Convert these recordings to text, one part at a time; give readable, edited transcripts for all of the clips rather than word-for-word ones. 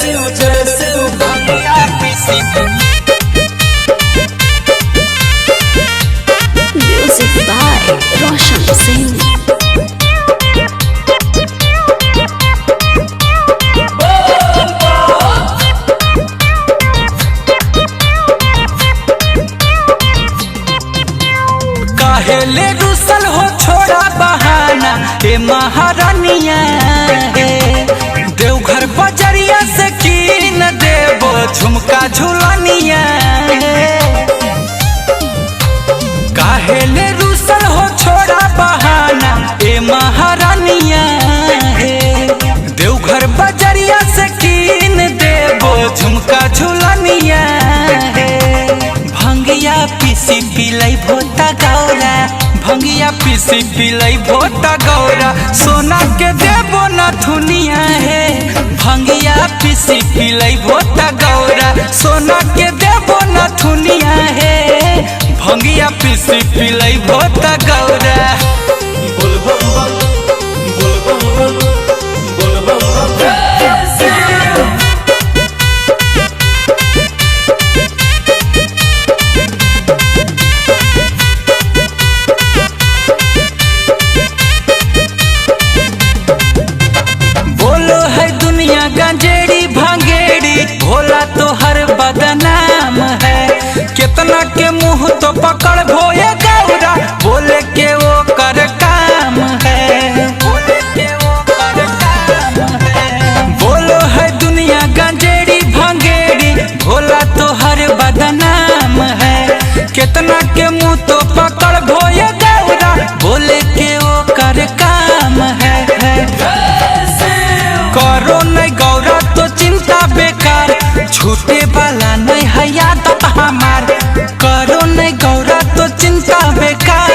शिव भंगिया पीसी। Music by Roshan Singh। काहेले रुसल हो छोड़ा बहाना ए महारानिया देवघर बजरिया से कीन देबो झुमका झुलनिया। काहेले रुसल हो छोड़ा बहाना ए महारानिया देवघर बजरिया से कीन देबो झुमका झुलनिया। भंगिया पीसी पिलाई भोता गौरा भंगिया पीसी पिलाई भोता गौरा सोना के देबो न थुनिया है। भंगिया पीसी पिलाई भोता गौरा सोना के देबो न थुनिया है। भंगिया पीसी पिलाई भोता गौरा। गंजेड़ी भांगेड़ी भोला तो हर बदनाम है। कितना के मुंह तो पकड़ भोए गौरा बोले के वो कर काम है। बोलो है दुनिया गंजेड़ी भांगेड़ी भोला तो हर बदनाम है। कितना के मुंह तो पकड़ भोए गौरा बोले के वो कर काम है। करो नहीं गौरा तो चिंता बेकार छूटे वाला नहीं है यादत हमार। करो नहीं गौरा तो चिंता बेकार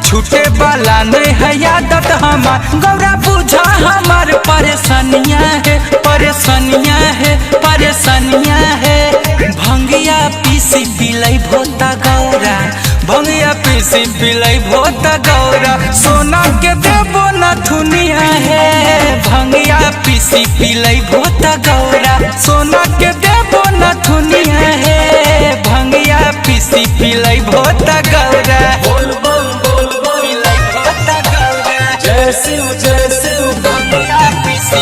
छूटे वाला नहीं है यादत हमार। गौरा बुझा हमार परेशानियाँ है परेशानियाँ है परेशानियाँ है। भंगिया पीसी पिलाई भोता गौरा भंगिया पीसी पिलाई भोता गौरा सोना के देबो न थुनिया है। भंगिया पीसी पिलाई भोता गौरा सोना के देबो न थुनिया है। भंगिया पीसी पिलाई भोता गौरा। पिलाई भोता गौरा। जय शिव भंगिया पीसी।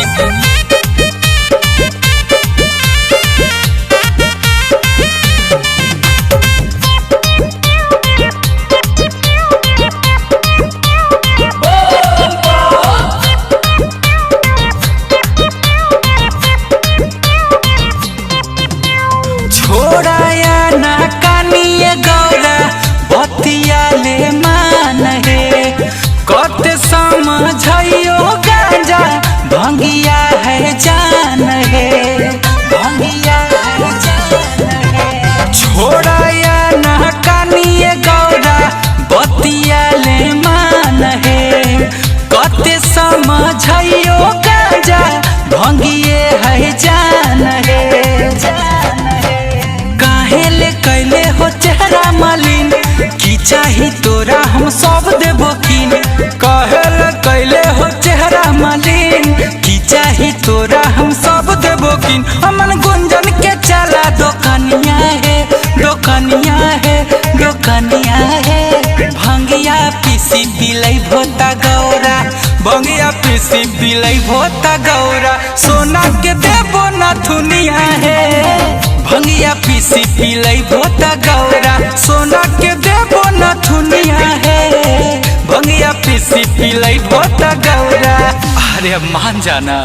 छोड़ाया ना कानिए गौरा बतिया ले मान है। कत समझियो गांजा भंगिया है जान है। भंगिया है जान है। छोड़ाया ना कानिए गौरा बतिया ले मान है। कत समझियो गांजा भंगिए है जान है। कैले हो चेहरा मलिन की चाही तोरा हम सब देबो किन। कहले कैले हो चेहरा मलिन की चाही तोरा हम सब देबो किन। अमन गुंजन के चला दोकनिया है दोकनिया है दोकनिया है। भंगिया पीसी पिलाई भोता गौरा भंगिया पीसी पिलाई भोता गौरा सोना के देबो न थुनिया है। भंगिया पीसी पिलाई भोता गौरा सोना के देबो न थुनिया है। भंगिया पीसी पिलाई भोता गौरा। अरे मान जाना।